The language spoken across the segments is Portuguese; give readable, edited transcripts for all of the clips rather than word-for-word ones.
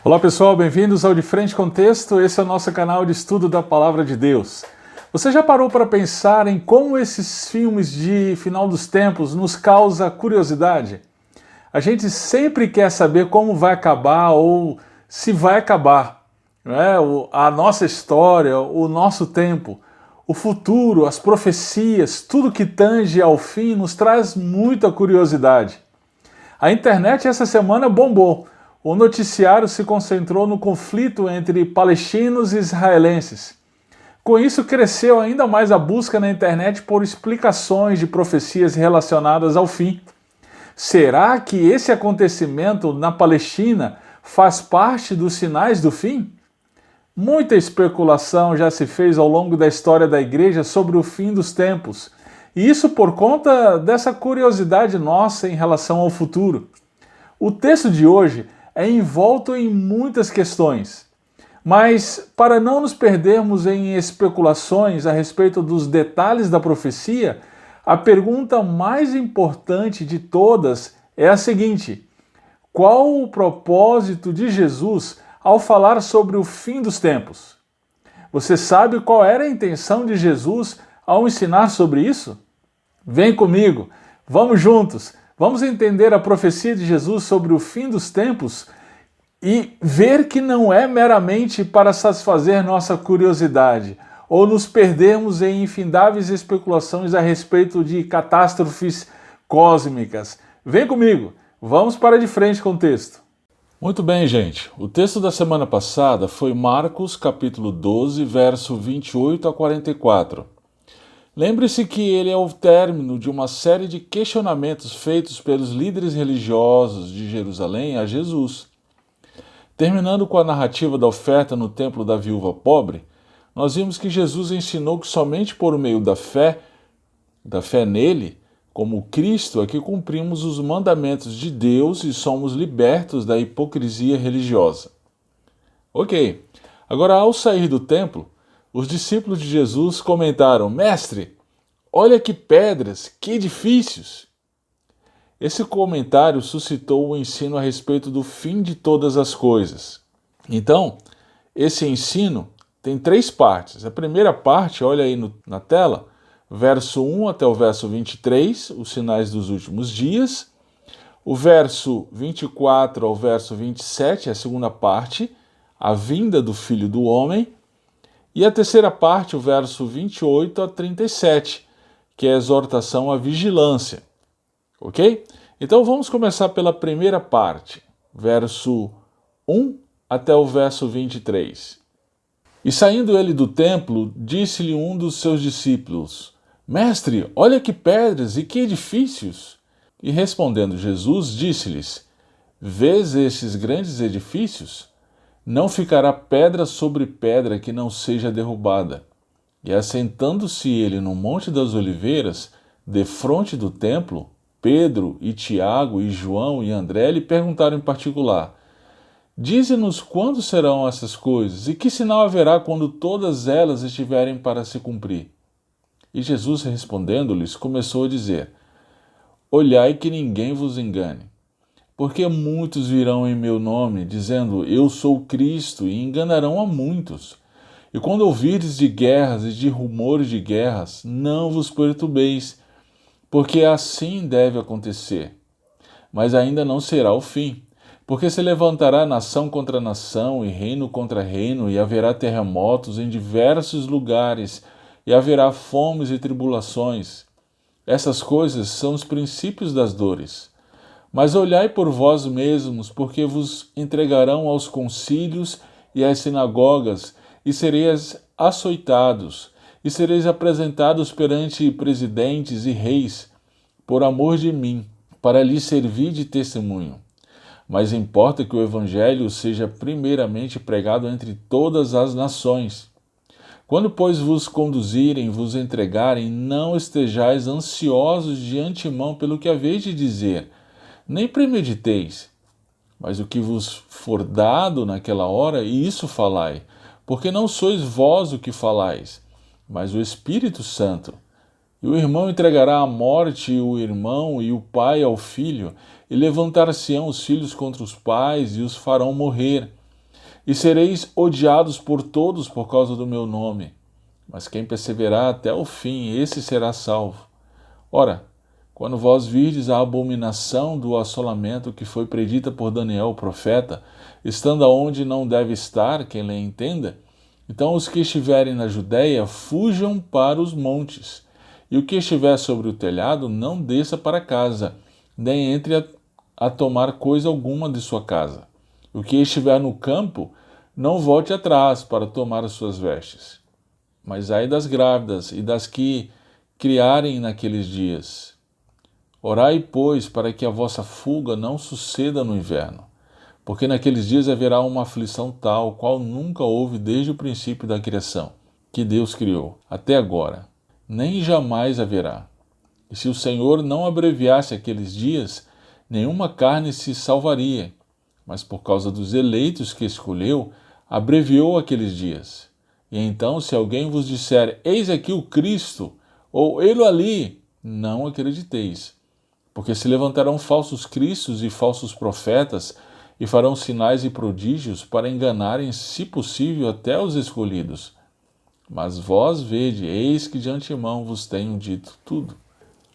Olá pessoal, bem-vindos ao De Frente com Texto. Esse é o nosso canal de estudo da Palavra de Deus. Você já parou para pensar em como esses filmes de final dos tempos nos causam curiosidade? A gente sempre quer saber como vai acabar ou se vai acabar, não é? A nossa história, o nosso tempo, o futuro, as profecias, tudo que tange ao fim nos traz muita curiosidade. A internet essa semana bombou. O noticiário se concentrou no conflito entre palestinos e israelenses. Com isso, cresceu ainda mais a busca na internet por explicações de profecias relacionadas ao fim. Será que esse acontecimento na Palestina faz parte dos sinais do fim? Muita especulação já se fez ao longo da história da igreja sobre o fim dos tempos, e isso por conta dessa curiosidade nossa em relação ao futuro. O texto de hoje é envolto em muitas questões, mas para não nos perdermos em especulações a respeito dos detalhes da profecia, a pergunta mais importante de todas é a seguinte: qual o propósito de Jesus ao falar sobre o fim dos tempos? Você sabe qual era a intenção de Jesus ao ensinar sobre isso? Vem comigo, vamos juntos! Vamos entender a profecia de Jesus sobre o fim dos tempos e ver que não é meramente para satisfazer nossa curiosidade ou nos perdermos em infindáveis especulações a respeito de catástrofes cósmicas. Vem comigo, vamos para de frente com o texto. Muito bem, gente. O texto da semana passada foi Marcos, capítulo 12, verso 28 a 44. Lembre-se que ele é o término de uma série de questionamentos feitos pelos líderes religiosos de Jerusalém a Jesus. Terminando com a narrativa da oferta no templo da viúva pobre, nós vimos que Jesus ensinou que somente por meio da fé nele, como Cristo, é que cumprimos os mandamentos de Deus e somos libertos da hipocrisia religiosa. Ok, agora ao sair do templo, os discípulos de Jesus comentaram: Mestre, olha que pedras, que edifícios! Esse comentário suscitou o ensino a respeito do fim de todas as coisas. Então, esse ensino tem três partes. A primeira parte, olha aí na tela, verso 1 até o verso 23, os sinais dos últimos dias. O verso 24 ao verso 27, a segunda parte, a vinda do Filho do Homem. E a terceira parte, o verso 28 a 37, que é a exortação à vigilância. Ok? Então vamos começar pela primeira parte, verso 1 até o verso 23. E saindo ele do templo, disse-lhe um dos seus discípulos: Mestre, olha que pedras e que edifícios! E respondendo Jesus, disse-lhes: Vês estes grandes edifícios? Não ficará pedra sobre pedra que não seja derrubada. E assentando-se ele no Monte das Oliveiras, defronte do templo, Pedro e Tiago e João e André lhe perguntaram em particular: Dize-nos quando serão essas coisas e que sinal haverá quando todas elas estiverem para se cumprir? E Jesus respondendo-lhes começou a dizer: Olhai que ninguém vos engane. Porque muitos virão em meu nome, dizendo, eu sou Cristo, e enganarão a muitos. E quando ouvirdes de guerras e de rumores de guerras, não vos perturbeis, porque assim deve acontecer. Mas ainda não será o fim, porque se levantará nação contra nação, e reino contra reino, e haverá terremotos em diversos lugares, e haverá fomes e tribulações. Essas coisas são os princípios das dores. Mas olhai por vós mesmos, porque vos entregarão aos concílios e às sinagogas, e sereis açoitados, e sereis apresentados perante presidentes e reis, por amor de mim, para lhes servir de testemunho. Mas importa que o Evangelho seja primeiramente pregado entre todas as nações. Quando, pois, vos conduzirem, vos entregarem, não estejais ansiosos de antemão pelo que haveis de dizer, nem premediteis, mas o que vos for dado naquela hora, isso falai, porque não sois vós o que falais, mas o Espírito Santo. E o irmão entregará à morte o irmão, e o pai ao filho, e levantar-se-ão os filhos contra os pais, e os farão morrer, e sereis odiados por todos por causa do meu nome. Mas quem perseverar até o fim, esse será salvo. Ora, quando vós virdes a abominação do assolamento que foi predita por Daniel o profeta, estando aonde não deve estar, quem lhe entenda, então os que estiverem na Judéia fujam para os montes, e o que estiver sobre o telhado não desça para casa, nem entre a tomar coisa alguma de sua casa. O que estiver no campo, não volte atrás para tomar as suas vestes. Mas ai das grávidas e das que criarem naqueles dias. Orai, pois, para que a vossa fuga não suceda no inverno, porque naqueles dias haverá uma aflição tal, qual nunca houve desde o princípio da criação, que Deus criou, até agora, nem jamais haverá. E se o Senhor não abreviasse aqueles dias, nenhuma carne se salvaria, mas por causa dos eleitos que escolheu, abreviou aqueles dias. E então, se alguém vos disser, eis aqui o Cristo, ou ele ali, não acrediteis. Porque se levantarão falsos cristos e falsos profetas, e farão sinais e prodígios para enganarem, se possível, até os escolhidos. Mas vós vede, eis que de antemão vos tenho dito tudo.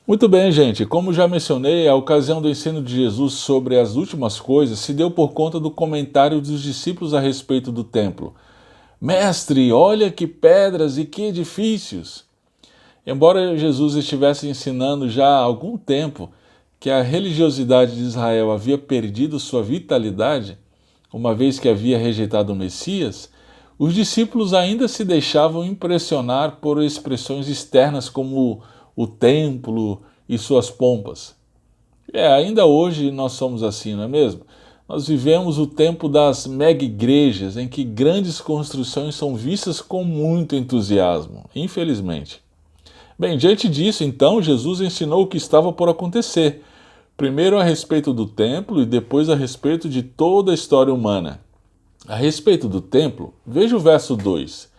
Muito bem, gente. Como já mencionei, a ocasião do ensino de Jesus sobre as últimas coisas se deu por conta do comentário dos discípulos a respeito do templo. Mestre, olha que pedras e que edifícios! Embora Jesus estivesse ensinando já há algum tempo que a religiosidade de Israel havia perdido sua vitalidade, uma vez que havia rejeitado o Messias, os discípulos ainda se deixavam impressionar por expressões externas como o templo e suas pompas. Ainda hoje nós somos assim, não é mesmo? Nós vivemos o tempo das mega-igrejas, em que grandes construções são vistas com muito entusiasmo, infelizmente. Bem, diante disso, então, Jesus ensinou o que estava por acontecer, primeiro a respeito do templo e depois a respeito de toda a história humana. A respeito do templo, veja o verso 2.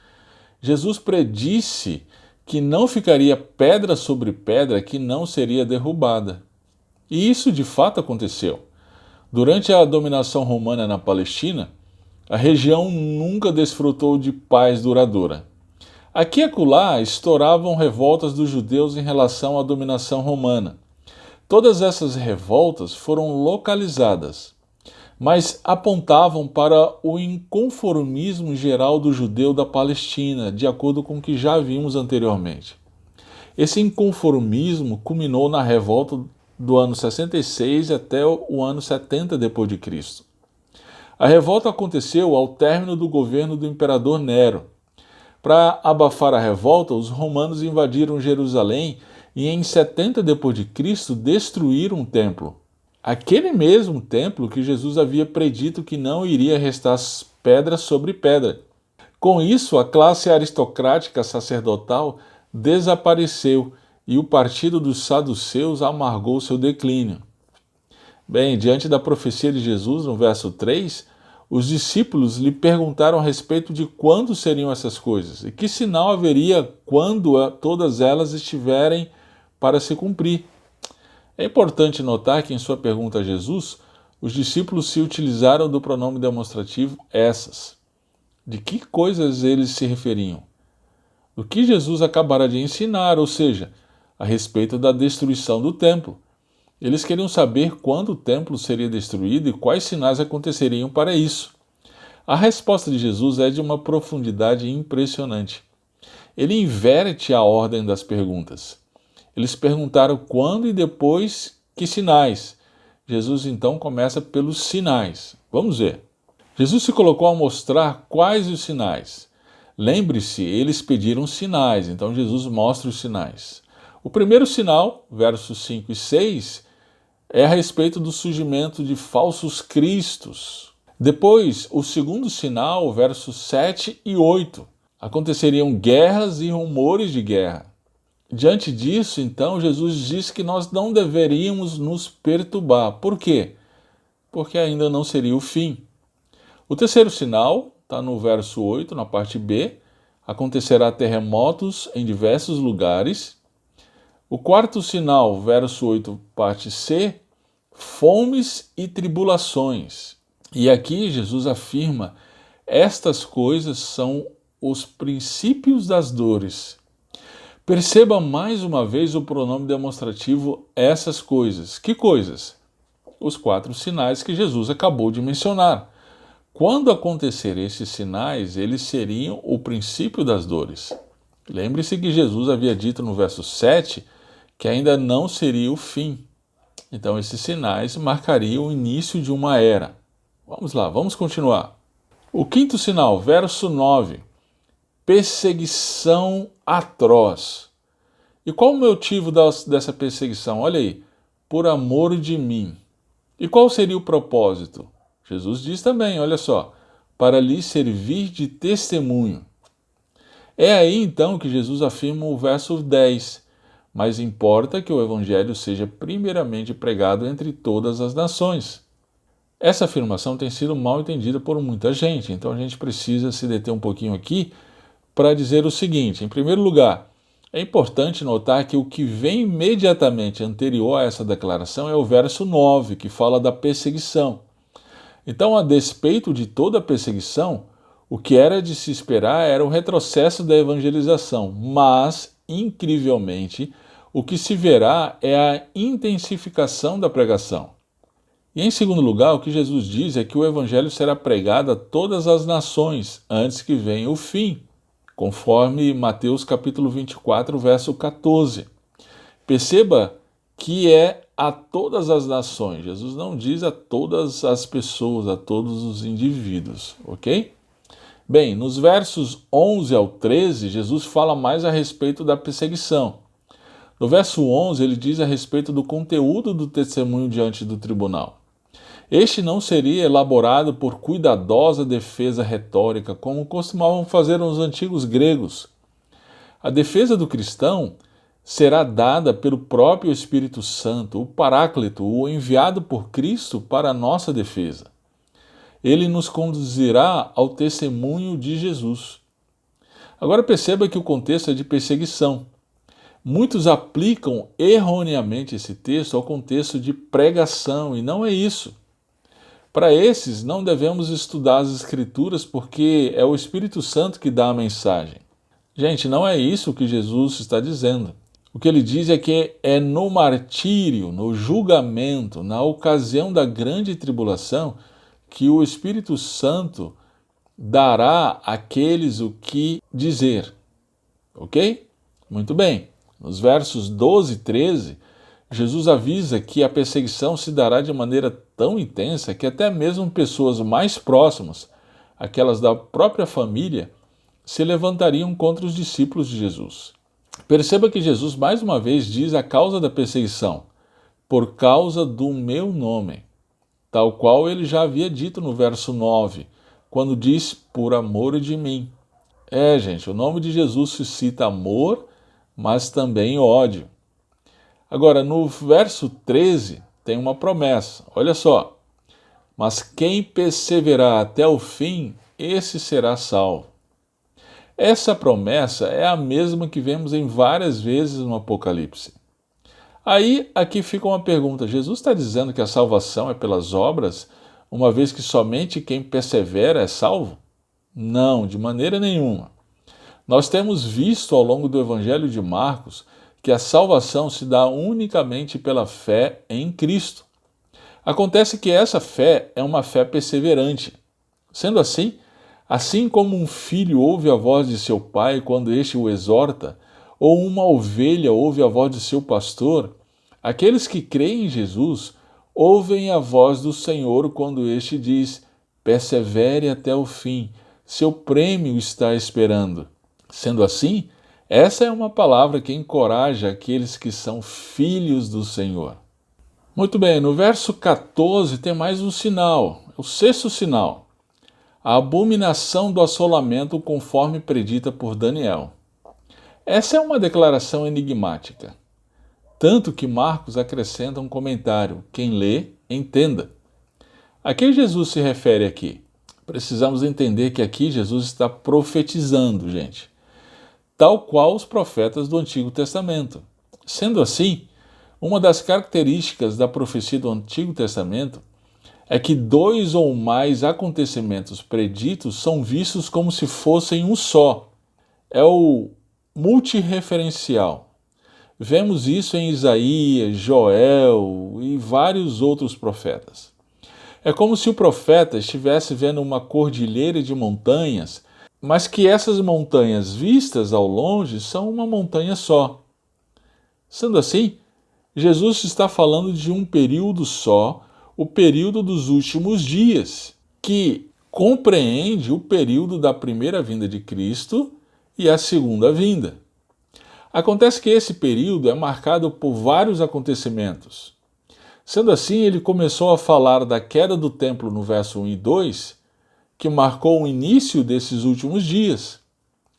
Jesus predisse que não ficaria pedra sobre pedra que não seria derrubada. E isso de fato aconteceu. Durante a dominação romana na Palestina, a região nunca desfrutou de paz duradoura. Aqui e acolá estouravam revoltas dos judeus em relação à dominação romana. Todas essas revoltas foram localizadas, mas apontavam para o inconformismo geral do judeu da Palestina, de acordo com o que já vimos anteriormente. Esse inconformismo culminou na revolta do ano 66 até o ano 70 d.C. A revolta aconteceu ao término do governo do imperador Nero. Para abafar a revolta, os romanos invadiram Jerusalém e em 70 d.C. destruíram o templo. Aquele mesmo templo que Jesus havia predito que não iria restar pedra sobre pedra. Com isso, a classe aristocrática sacerdotal desapareceu e o partido dos saduceus amargou seu declínio. Bem, diante da profecia de Jesus, no verso 3, os discípulos lhe perguntaram a respeito de quando seriam essas coisas e que sinal haveria quando todas elas estiverem para se cumprir. É importante notar que em sua pergunta a Jesus, os discípulos se utilizaram do pronome demonstrativo essas. De que coisas eles se referiam? Do que Jesus acabará de ensinar, ou seja, a respeito da destruição do templo. Eles queriam saber quando o templo seria destruído e quais sinais aconteceriam para isso. A resposta de Jesus é de uma profundidade impressionante. Ele inverte a ordem das perguntas. Eles perguntaram quando e depois que sinais. Jesus então começa pelos sinais. Vamos ver. Jesus se colocou a mostrar quais os sinais. Lembre-se, eles pediram sinais, então Jesus mostra os sinais. O primeiro sinal, versos 5 e 6, é a respeito do surgimento de falsos cristos. Depois, o segundo sinal, versos 7 e 8, aconteceriam guerras e rumores de guerra. Diante disso, então, Jesus diz que nós não deveríamos nos perturbar. Por quê? Porque ainda não seria o fim. O terceiro sinal está no verso 8, na parte B. Acontecerá terremotos em diversos lugares. O quarto sinal, verso 8, parte C, fomes e tribulações. E aqui Jesus afirma Estas coisas são os princípios das dores. Perceba mais uma vez o pronome demonstrativo essas coisas. Que coisas? Os 4 sinais que Jesus acabou de mencionar. Quando acontecerem esses sinais, eles seriam o princípio das dores. Lembre-se que Jesus havia dito no verso 7 que ainda não seria o fim. Então, esses sinais marcariam o início de uma era. Vamos lá, vamos continuar. O 5º sinal, verso 9. Perseguição atroz. E qual o motivo dessa perseguição? Olha aí, por amor de mim. E qual seria o propósito? Jesus diz também, olha só, para lhe servir de testemunho. É aí então que Jesus afirma o verso 10. Mas importa que o evangelho seja primeiramente pregado entre todas as nações. Essa afirmação tem sido mal entendida por muita gente, então a gente precisa se deter um pouquinho aqui para dizer o seguinte. Em primeiro lugar, é importante notar que o que vem imediatamente anterior a essa declaração é o verso 9, que fala da perseguição. Então, a despeito de toda a perseguição, o que era de se esperar era o retrocesso da evangelização, mas, incrivelmente, o que se verá é a intensificação da pregação. E em segundo lugar, o que Jesus diz é que o evangelho será pregado a todas as nações antes que venha o fim, conforme Mateus capítulo 24, verso 14. Perceba que é a todas as nações. Jesus não diz a todas as pessoas, a todos os indivíduos, ok? Bem, nos versos 11 ao 13, Jesus fala mais a respeito da perseguição. No verso 11, ele diz a respeito do conteúdo do testemunho diante do tribunal. Este não seria elaborado por cuidadosa defesa retórica, como costumavam fazer os antigos gregos. A defesa do cristão será dada pelo próprio Espírito Santo, o Paráclito, o enviado por Cristo para a nossa defesa. Ele nos conduzirá ao testemunho de Jesus. Agora perceba que o contexto é de perseguição. Muitos aplicam erroneamente esse texto ao contexto de pregação, e não é isso. Para esses, não devemos estudar as Escrituras porque é o Espírito Santo que dá a mensagem. Gente, não é isso que Jesus está dizendo. O que ele diz é que é no martírio, no julgamento, na ocasião da grande tribulação, que o Espírito Santo dará àqueles o que dizer. Ok? Muito bem. Nos versos 12 e 13, Jesus avisa que a perseguição se dará de maneira tão intensa que até mesmo pessoas mais próximas, aquelas da própria família, se levantariam contra os discípulos de Jesus. Perceba que Jesus mais uma vez diz a causa da perseguição, por causa do meu nome, tal qual ele já havia dito no verso 9, quando diz por amor de mim. Gente, o nome de Jesus suscita amor, mas também ódio. Agora, no verso 13, tem uma promessa. Olha só. Mas quem perseverar até o fim, esse será salvo. Essa promessa é a mesma que vemos em várias vezes no Apocalipse. Aí, aqui fica uma pergunta. Jesus está dizendo que a salvação é pelas obras, uma vez que somente quem persevera é salvo? Não, de maneira nenhuma. Nós temos visto ao longo do Evangelho de Marcos que a salvação se dá unicamente pela fé em Cristo. Acontece que essa fé é uma fé perseverante. Sendo assim, assim como um filho ouve a voz de seu pai quando este o exorta, ou uma ovelha ouve a voz de seu pastor, aqueles que creem em Jesus ouvem a voz do Senhor quando este diz: persevere até o fim, seu prêmio está esperando. Sendo assim, essa é uma palavra que encoraja aqueles que são filhos do Senhor. Muito bem, no verso 14 tem mais um sinal, o 6º sinal. A abominação do assolamento conforme predita por Daniel. Essa é uma declaração enigmática, tanto que Marcos acrescenta um comentário: quem lê, entenda. A que Jesus se refere aqui? Precisamos entender que aqui Jesus está profetizando, gente, tal qual os profetas do Antigo Testamento. Sendo assim, uma das características da profecia do Antigo Testamento é que dois ou mais acontecimentos preditos são vistos como se fossem um só. É o multireferencial. Vemos isso em Isaías, Joel e vários outros profetas. É como se o profeta estivesse vendo uma cordilheira de montanhas, mas que essas montanhas vistas ao longe são uma montanha só. Sendo assim, Jesus está falando de um período só, o período dos últimos dias, que compreende o período da primeira vinda de Cristo e a segunda vinda. Acontece que esse período é marcado por vários acontecimentos. Sendo assim, ele começou a falar da queda do templo no verso 1 e 2, que marcou o início desses últimos dias.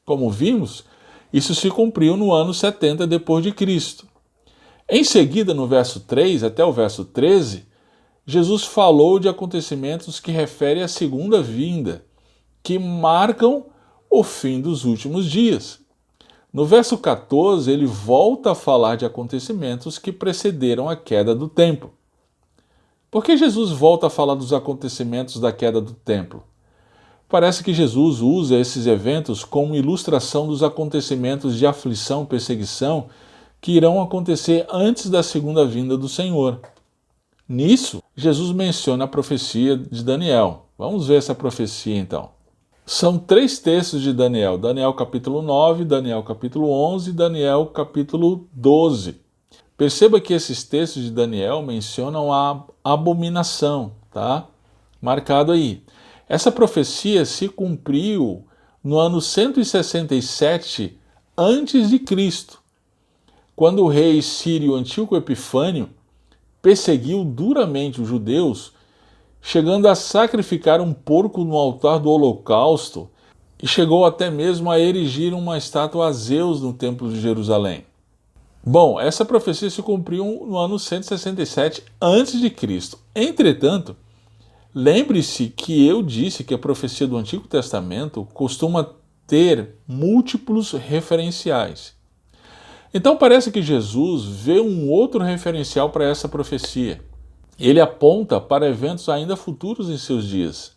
Como vimos, isso se cumpriu no ano 70 depois de Cristo. Em seguida, no verso 3 até o verso 13, Jesus falou de acontecimentos que referem à segunda vinda, que marcam o fim dos últimos dias. No verso 14, ele volta a falar de acontecimentos que precederam a queda do templo. Por que Jesus volta a falar dos acontecimentos da queda do templo? Parece que Jesus usa esses eventos como ilustração dos acontecimentos de aflição e perseguição que irão acontecer antes da segunda vinda do Senhor. Nisso, Jesus menciona a profecia de Daniel. Vamos ver essa profecia então. São 3 textos de Daniel: Daniel capítulo 9, Daniel capítulo 11 e Daniel capítulo 12. Perceba que esses textos de Daniel mencionam a abominação, tá? Marcado aí. Essa profecia se cumpriu no ano 167 a.C., quando o rei sírio Antíoco Epifânio perseguiu duramente os judeus, chegando a sacrificar um porco no altar do holocausto e chegou até mesmo a erigir uma estátua a Zeus no templo de Jerusalém. Bom, essa profecia se cumpriu no ano 167 a.C. Entretanto, lembre-se que eu disse que a profecia do Antigo Testamento costuma ter múltiplos referenciais. Então parece que Jesus vê um outro referencial para essa profecia. Ele aponta para eventos ainda futuros em seus dias.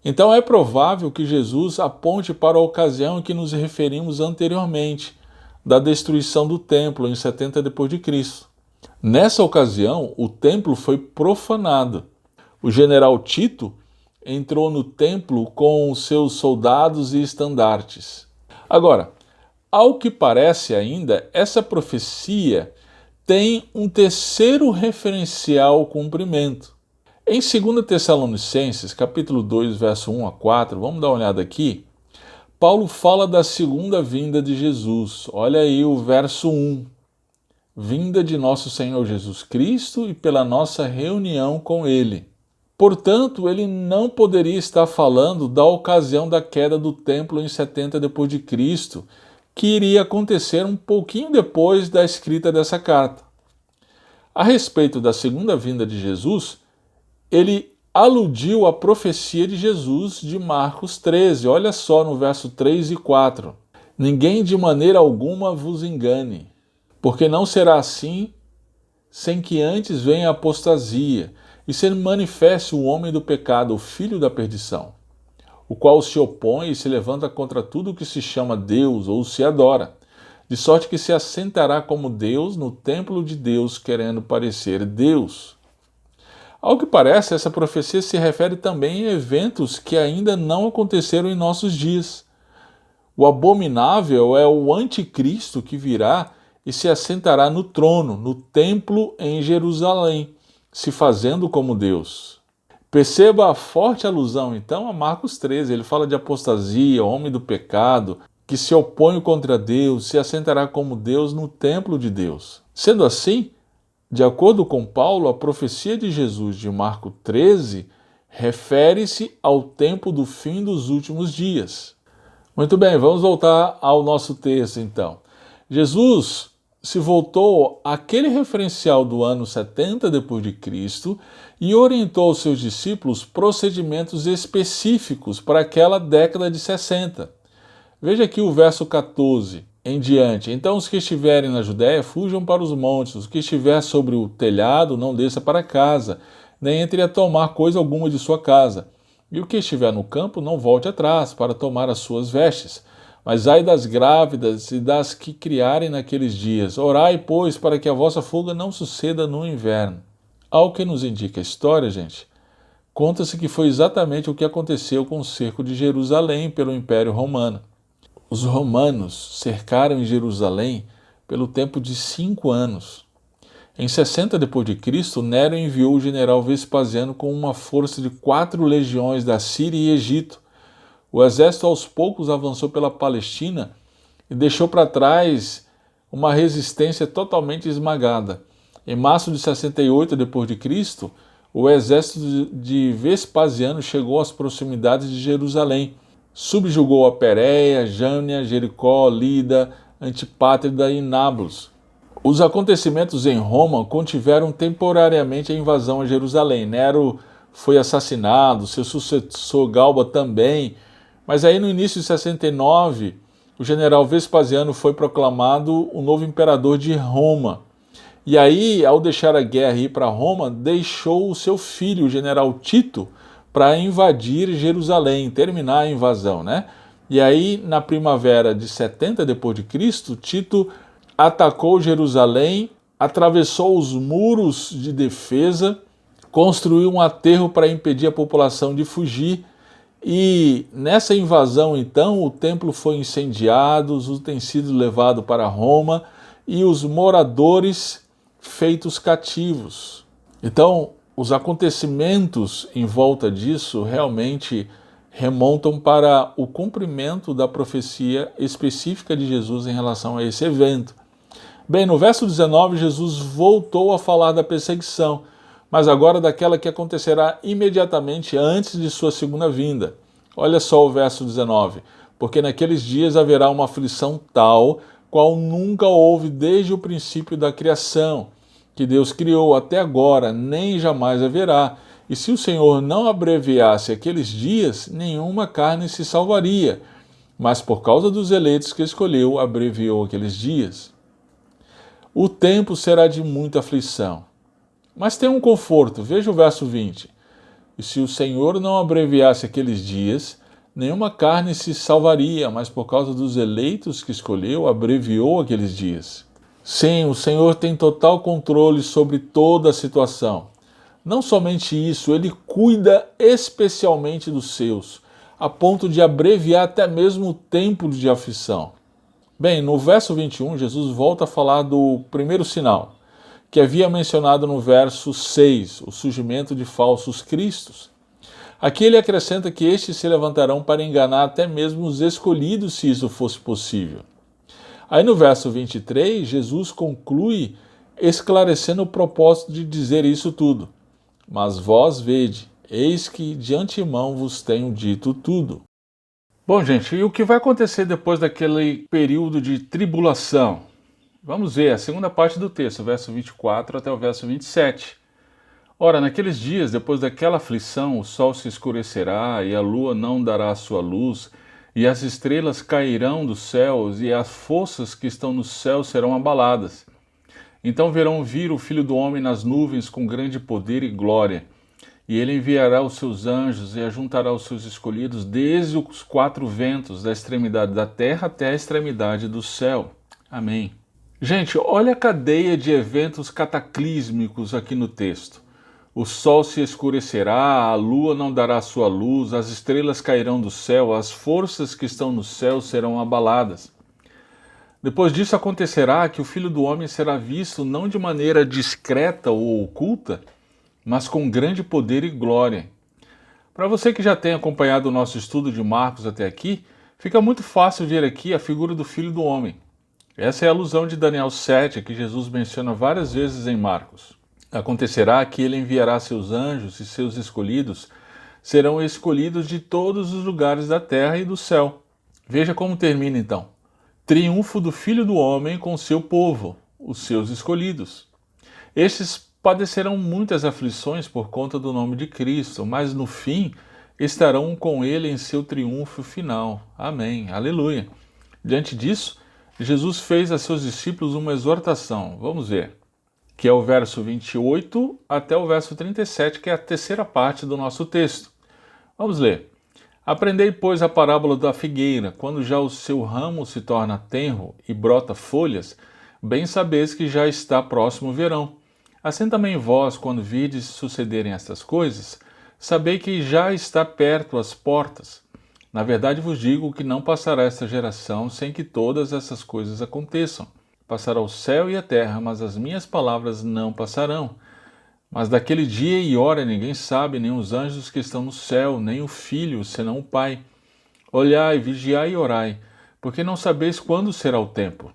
Então é provável que Jesus aponte para a ocasião em que nos referimos anteriormente, da destruição do templo em 70 d.C. Nessa ocasião, o templo foi profanado. O general Tito entrou no templo com seus soldados e estandartes. Agora, ao que parece ainda, essa profecia tem um terceiro referencial ao cumprimento. Em 2 Tessalonicenses, capítulo 2, verso 1 a 4, vamos dar uma olhada aqui. Paulo fala da segunda vinda de Jesus. Olha aí o verso 1. Vinda de nosso Senhor Jesus Cristo e pela nossa reunião com Ele. Portanto, ele não poderia estar falando da ocasião da queda do templo em 70 d.C., que iria acontecer um pouquinho depois da escrita dessa carta. A respeito da segunda vinda de Jesus, ele aludiu à profecia de Jesus de Marcos 13. Olha só no verso 3 e 4. Ninguém de maneira alguma vos engane, porque não será assim sem que antes venha a apostasia e se manifeste o homem do pecado, o filho da perdição, o qual se opõe e se levanta contra tudo o que se chama Deus ou se adora, de sorte que se assentará como Deus no templo de Deus, querendo parecer Deus. Ao que parece, essa profecia se refere também a eventos que ainda não aconteceram em nossos dias. O abominável é o anticristo que virá e se assentará no trono, no templo em Jerusalém, se fazendo como Deus. Perceba a forte alusão, então, a Marcos 13. Ele fala de apostasia, homem do pecado, que se opõe contra Deus, se assentará como Deus no templo de Deus. Sendo assim, de acordo com Paulo, a profecia de Jesus de Marcos 13 refere-se ao tempo do fim dos últimos dias. Muito bem, vamos voltar ao nosso texto, então. Jesus se voltou àquele referencial do ano 70 d.C. e orientou aos seus discípulos procedimentos específicos para aquela década de 60. Veja aqui o verso 14 em diante. Então os que estiverem na Judéia fujam para os montes, os que estiver sobre o telhado não desça para casa, nem entre a tomar coisa alguma de sua casa. E o que estiver no campo, não volte atrás para tomar as suas vestes. Mas ai das grávidas e das que criarem naqueles dias. Orai, pois, para que a vossa fuga não suceda no inverno. Ao que nos indica a história, gente, conta-se que foi exatamente o que aconteceu com o cerco de Jerusalém pelo Império Romano. Os romanos cercaram Jerusalém pelo tempo de 5 anos. Em 60 d.C., Nero enviou o general Vespasiano com uma força de 4 legiões da Síria e Egito. O exército aos poucos avançou pela Palestina e deixou para trás uma resistência totalmente esmagada. Em março de 68 d.C., o exército de Vespasiano chegou às proximidades de Jerusalém. Subjugou a Pérea, Jânia, Jericó, Lida, Antipátrida e Nablus. Os acontecimentos em Roma contiveram temporariamente a invasão a Jerusalém. Nero foi assassinado, seu sucessor Galba também, mas aí no início de 69, o general Vespasiano foi proclamado o novo imperador de Roma. E aí, ao deixar a guerra e ir para Roma, deixou o seu filho, o general Tito, para invadir Jerusalém, terminar a invasão, né? E aí, na primavera de 70 d.C., Tito atacou Jerusalém, atravessou os muros de defesa, construiu um aterro para impedir a população de fugir. E nessa invasão, então, o templo foi incendiado, os utensílios levados para Roma e os moradores feitos cativos. Então, os acontecimentos em volta disso realmente remontam para o cumprimento da profecia específica de Jesus em relação a esse evento. Bem, no verso 19, Jesus voltou a falar da perseguição, mas agora daquela que acontecerá imediatamente antes de sua segunda vinda. Olha só o verso 19. Porque naqueles dias haverá uma aflição tal, qual nunca houve desde o princípio da criação, que Deus criou até agora, nem jamais haverá. E se o Senhor não abreviasse aqueles dias, nenhuma carne se salvaria. Mas por causa dos eleitos que escolheu, abreviou aqueles dias. O tempo será de muita aflição. Mas tem um conforto, veja o verso 20. E se o Senhor não abreviasse aqueles dias, nenhuma carne se salvaria, mas por causa dos eleitos que escolheu, abreviou aqueles dias. Sim, o Senhor tem total controle sobre toda a situação. Não somente isso, Ele cuida especialmente dos seus, a ponto de abreviar até mesmo o tempo de aflição. Bem, no verso 21, Jesus volta a falar do primeiro sinal, que havia mencionado no verso 6, o surgimento de falsos cristos. Aqui ele acrescenta que estes se levantarão para enganar até mesmo os escolhidos, se isso fosse possível. Aí no verso 23, Jesus conclui esclarecendo o propósito de dizer isso tudo. Mas vós vede, eis que de antemão vos tenho dito tudo. Bom, gente, e o que vai acontecer depois daquele período de tribulação? Vamos ver a segunda parte do texto, verso 24 até o verso 27. Ora, naqueles dias, depois daquela aflição, o sol se escurecerá e a lua não dará a sua luz, e as estrelas cairão dos céus, e as forças que estão no céu serão abaladas. Então verão vir o Filho do Homem nas nuvens com grande poder e glória. E ele enviará os seus anjos e ajuntará os seus escolhidos desde os 4 ventos, da extremidade da terra até a extremidade do céu. Amém. Gente, olha a cadeia de eventos cataclísmicos aqui no texto. O sol se escurecerá, a lua não dará sua luz, as estrelas cairão do céu, as forças que estão no céu serão abaladas. Depois disso acontecerá que o Filho do Homem será visto não de maneira discreta ou oculta, mas com grande poder e glória. Para você que já tem acompanhado o nosso estudo de Marcos até aqui, fica muito fácil ver aqui a figura do Filho do Homem. Essa é a alusão de Daniel 7, que Jesus menciona várias vezes em Marcos. Acontecerá que ele enviará seus anjos e seus escolhidos serão escolhidos de todos os lugares da terra e do céu. Veja como termina então. Triunfo do Filho do Homem com seu povo, os seus escolhidos. Estes padecerão muitas aflições por conta do nome de Cristo, mas no fim estarão com ele em seu triunfo final. Amém. Aleluia. Diante disso, Jesus fez a seus discípulos uma exortação. Vamos ver. que é o verso 28 até o verso 37, que é a terceira parte do nosso texto. Vamos ler. Aprendei, pois, a parábola da figueira. Quando já o seu ramo se torna tenro e brota folhas, bem sabeis que já está próximo o verão. Assim também vós, quando virdes sucederem estas coisas, sabei que já está perto as portas. Na verdade vos digo que não passará esta geração sem que todas essas coisas aconteçam. Passará o céu e a terra, mas as minhas palavras não passarão. Mas daquele dia e hora ninguém sabe, nem os anjos que estão no céu, nem o Filho, senão o Pai. Olhai, vigiai e orai, porque não sabeis quando será o tempo.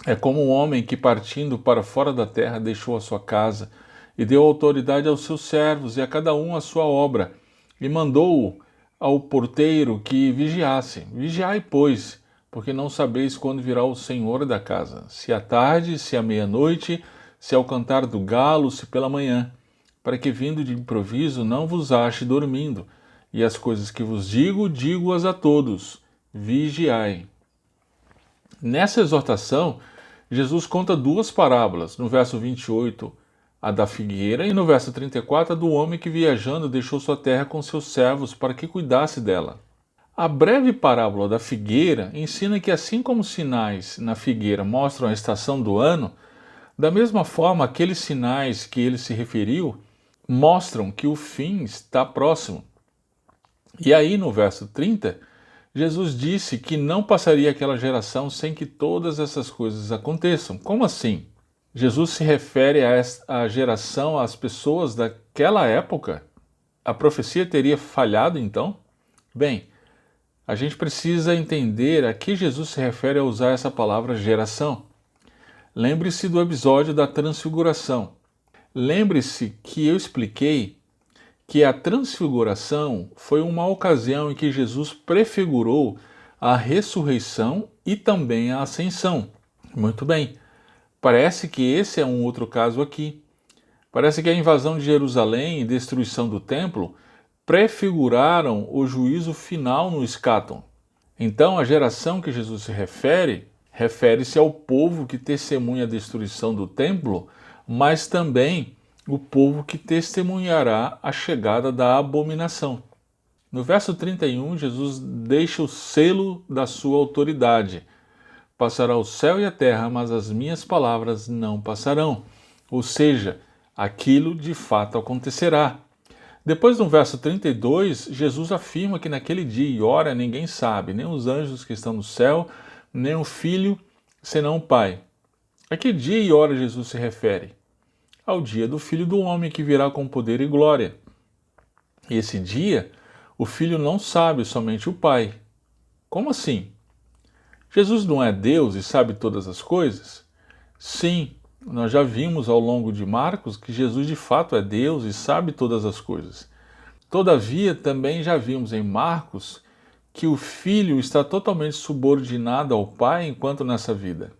É como um homem que, partindo para fora da terra, deixou a sua casa, e deu autoridade aos seus servos, e a cada um a sua obra, e mandou ao porteiro que vigiasse. Vigiai, pois, porque não sabeis quando virá o Senhor da casa, se à tarde, se à meia-noite, se ao cantar do galo, se pela manhã, para que vindo de improviso não vos ache dormindo. E as coisas que vos digo, digo-as a todos. Vigiai. Nessa exortação, Jesus conta duas parábolas, no verso 28, a da figueira, e no verso 34, a do homem que viajando deixou sua terra com seus servos para que cuidasse dela. A breve parábola da figueira ensina que, assim como os sinais na figueira mostram a estação do ano, da mesma forma, aqueles sinais que ele se referiu mostram que o fim está próximo. E aí, no verso 30, Jesus disse que não passaria aquela geração sem que todas essas coisas aconteçam. Como assim? Jesus se refere à geração, às pessoas daquela época? A profecia teria falhado então? Bem, a gente precisa entender a que Jesus se refere ao usar essa palavra geração. Lembre-se do episódio da transfiguração. Lembre-se que eu expliquei que a transfiguração foi uma ocasião em que Jesus prefigurou a ressurreição e também a ascensão. Muito bem, parece que esse é um outro caso aqui. Parece que a invasão de Jerusalém e destruição do templo prefiguraram o juízo final no escáton. Então, a geração que Jesus se refere-se ao povo que testemunha a destruição do templo, mas também o povo que testemunhará a chegada da abominação. No verso 31, Jesus deixa o selo da sua autoridade. Passará o céu e a terra, mas as minhas palavras não passarão. Ou seja, aquilo de fato acontecerá. Depois, no verso 32, Jesus afirma que naquele dia e hora ninguém sabe, nem os anjos que estão no céu, nem o Filho, senão o Pai. A que dia e hora Jesus se refere? Ao dia do Filho do Homem que virá com poder e glória. E esse dia, o Filho não sabe, somente o Pai. Como assim? Jesus não é Deus e sabe todas as coisas? Sim, nós já vimos ao longo de Marcos que Jesus de fato é Deus e sabe todas as coisas. Todavia, também já vimos em Marcos que o Filho está totalmente subordinado ao Pai enquanto nessa vida.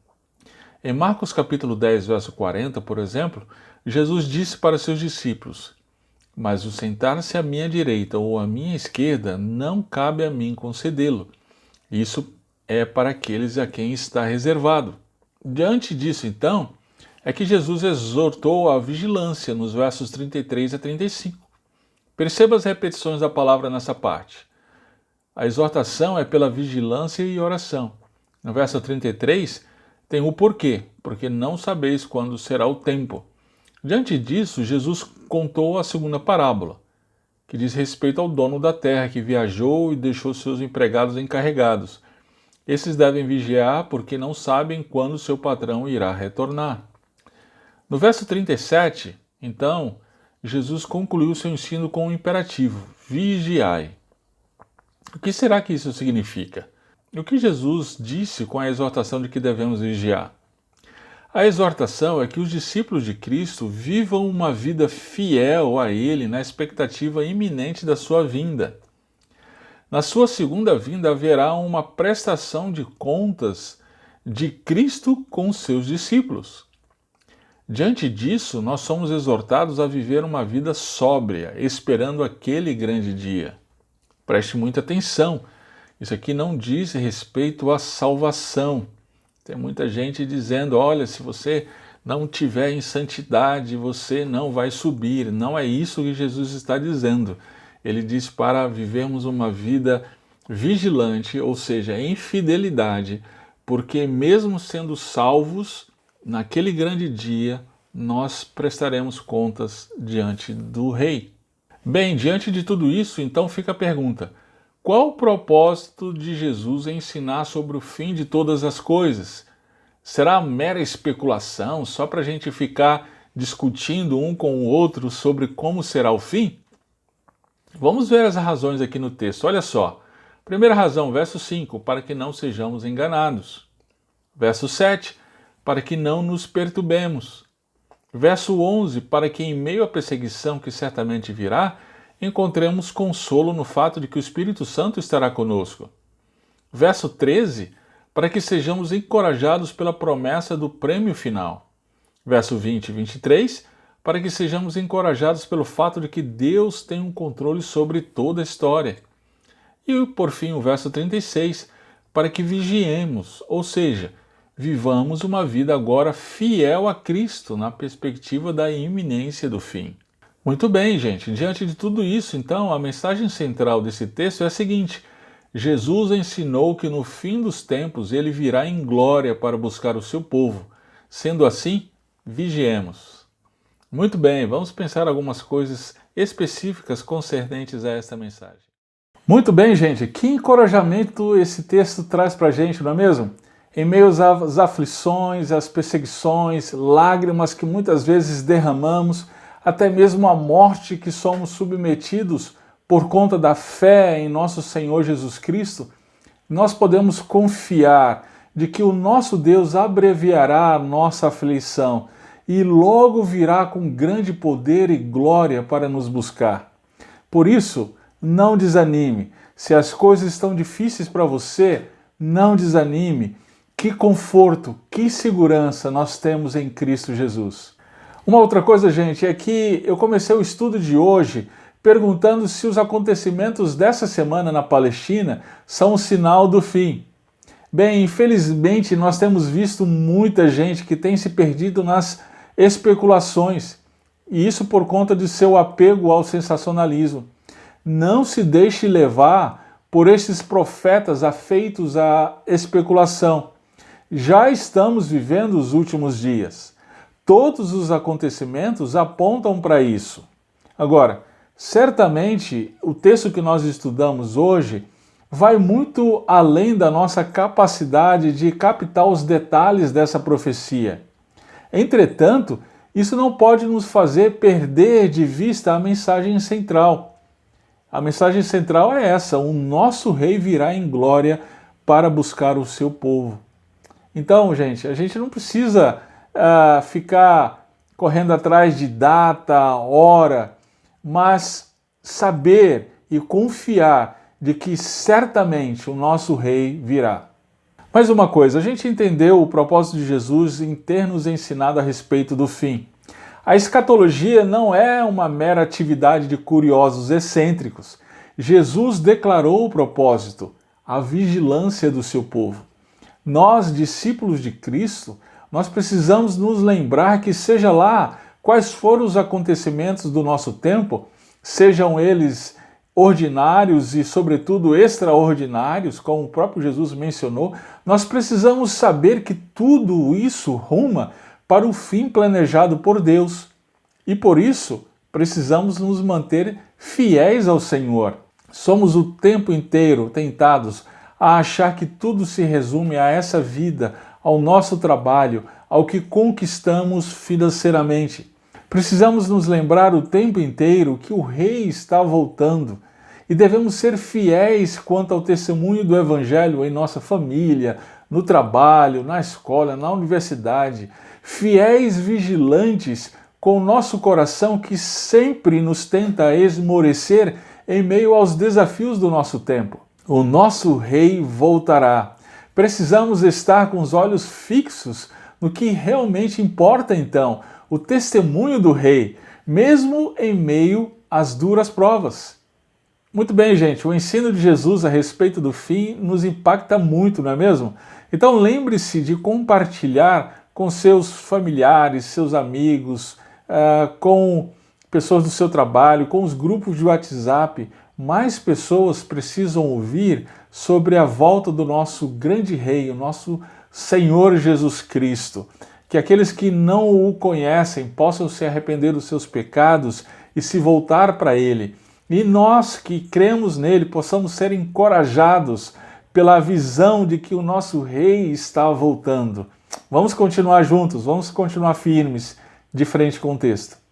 Em Marcos capítulo 10, verso 40, por exemplo, Jesus disse para seus discípulos: mas o sentar-se à minha direita ou à minha esquerda não cabe a mim concedê-lo. Isso é para aqueles a quem está reservado. Diante disso, então, é que Jesus exortou a vigilância nos versos 33 a 35. Perceba as repetições da palavra nessa parte. A exortação é pela vigilância e oração. No verso 33, tem o porquê, porque não sabeis quando será o tempo. Diante disso, Jesus contou a segunda parábola, que diz respeito ao dono da terra que viajou e deixou seus empregados encarregados. Esses devem vigiar porque não sabem quando seu patrão irá retornar. No verso 37, então, Jesus concluiu seu ensino com um imperativo: vigiai. O que será que isso significa? O que Jesus disse com a exortação de que devemos vigiar? A exortação é que os discípulos de Cristo vivam uma vida fiel a Ele na expectativa iminente da sua vinda. Na sua segunda vinda haverá uma prestação de contas de Cristo com seus discípulos. Diante disso, nós somos exortados a viver uma vida sóbria, esperando aquele grande dia. Preste muita atenção, isso aqui não diz respeito à salvação. Tem muita gente dizendo: olha, se você não tiver em santidade, você não vai subir. Não é isso que Jesus está dizendo. Ele diz para vivermos uma vida vigilante, ou seja, em fidelidade, porque mesmo sendo salvos, naquele grande dia, nós prestaremos contas diante do Rei. Bem, diante de tudo isso, então fica a pergunta: qual o propósito de Jesus em ensinar sobre o fim de todas as coisas? Será mera especulação só para a gente ficar discutindo um com o outro sobre como será o fim? Vamos ver as razões aqui no texto. Olha só. Primeira razão, verso 5, para que não sejamos enganados. Verso 7, para que não nos perturbemos. Verso 11, para que em meio à perseguição que certamente virá, encontremos consolo no fato de que o Espírito Santo estará conosco. Verso 13, para que sejamos encorajados pela promessa do prêmio final. Verso 20 e 23, para que sejamos encorajados pelo fato de que Deus tem um controle sobre toda a história. E, por fim, o verso 36, para que vigiemos, ou seja, vivamos uma vida agora fiel a Cristo, na perspectiva da iminência do fim. Muito bem, gente, diante de tudo isso, então, a mensagem central desse texto é a seguinte: Jesus ensinou que no fim dos tempos ele virá em glória para buscar o seu povo. Sendo assim, vigiemos. Muito bem, vamos pensar algumas coisas específicas concernentes a esta mensagem. Muito bem, gente, que encorajamento esse texto traz para a gente, não é mesmo? Em meio às aflições, às perseguições, lágrimas que muitas vezes derramamos, até mesmo a morte que somos submetidos por conta da fé em nosso Senhor Jesus Cristo, nós podemos confiar de que o nosso Deus abreviará a nossa aflição e logo virá com grande poder e glória para nos buscar. Por isso, não desanime. Se as coisas estão difíceis para você, não desanime. Que conforto, que segurança nós temos em Cristo Jesus. Uma outra coisa, gente, é que eu comecei o estudo de hoje perguntando se os acontecimentos dessa semana na Palestina são um sinal do fim. Bem, infelizmente nós temos visto muita gente que tem se perdido nas especulações, e isso por conta de seu apego ao sensacionalismo. Não se deixe levar por esses profetas afeitos à especulação. Já estamos vivendo os últimos dias. Todos os acontecimentos apontam para isso. Agora, certamente o texto que nós estudamos hoje vai muito além da nossa capacidade de captar os detalhes dessa profecia. Entretanto, isso não pode nos fazer perder de vista a mensagem central. A mensagem central é essa: o nosso rei virá em glória para buscar o seu povo. Então, gente, a gente não precisa ficar correndo atrás de data, hora, mas saber e confiar de que certamente o nosso rei virá. Mais uma coisa, a gente entendeu o propósito de Jesus em ter nos ensinado a respeito do fim. A escatologia não é uma mera atividade de curiosos excêntricos. Jesus declarou o propósito, a vigilância do seu povo. Nós, discípulos de Cristo, nós precisamos nos lembrar que, seja lá quais foram os acontecimentos do nosso tempo, sejam eles ordinários e, sobretudo, extraordinários, como o próprio Jesus mencionou, nós precisamos saber que tudo isso ruma para o fim planejado por Deus. E por isso, precisamos nos manter fiéis ao Senhor. Somos o tempo inteiro tentados a achar que tudo se resume a essa vida, ao nosso trabalho, ao que conquistamos financeiramente. Precisamos nos lembrar o tempo inteiro que o Rei está voltando e devemos ser fiéis quanto ao testemunho do Evangelho em nossa família, no trabalho, na escola, na universidade. Fiéis vigilantes com o nosso coração que sempre nos tenta esmorecer em meio aos desafios do nosso tempo. O nosso Rei voltará. Precisamos estar com os olhos fixos no que realmente importa então, o testemunho do Rei, mesmo em meio às duras provas. Muito bem, gente, o ensino de Jesus a respeito do fim nos impacta muito, não é mesmo? Então lembre-se de compartilhar com seus familiares, seus amigos, com pessoas do seu trabalho, com os grupos de WhatsApp. Mais pessoas precisam ouvir sobre a volta do nosso grande Rei, o nosso Senhor Jesus Cristo. Que aqueles que não o conhecem possam se arrepender dos seus pecados e se voltar para Ele. E nós que cremos nele possamos ser encorajados pela visão de que o nosso Rei está voltando. Vamos continuar juntos, vamos continuar firmes de frente com o texto.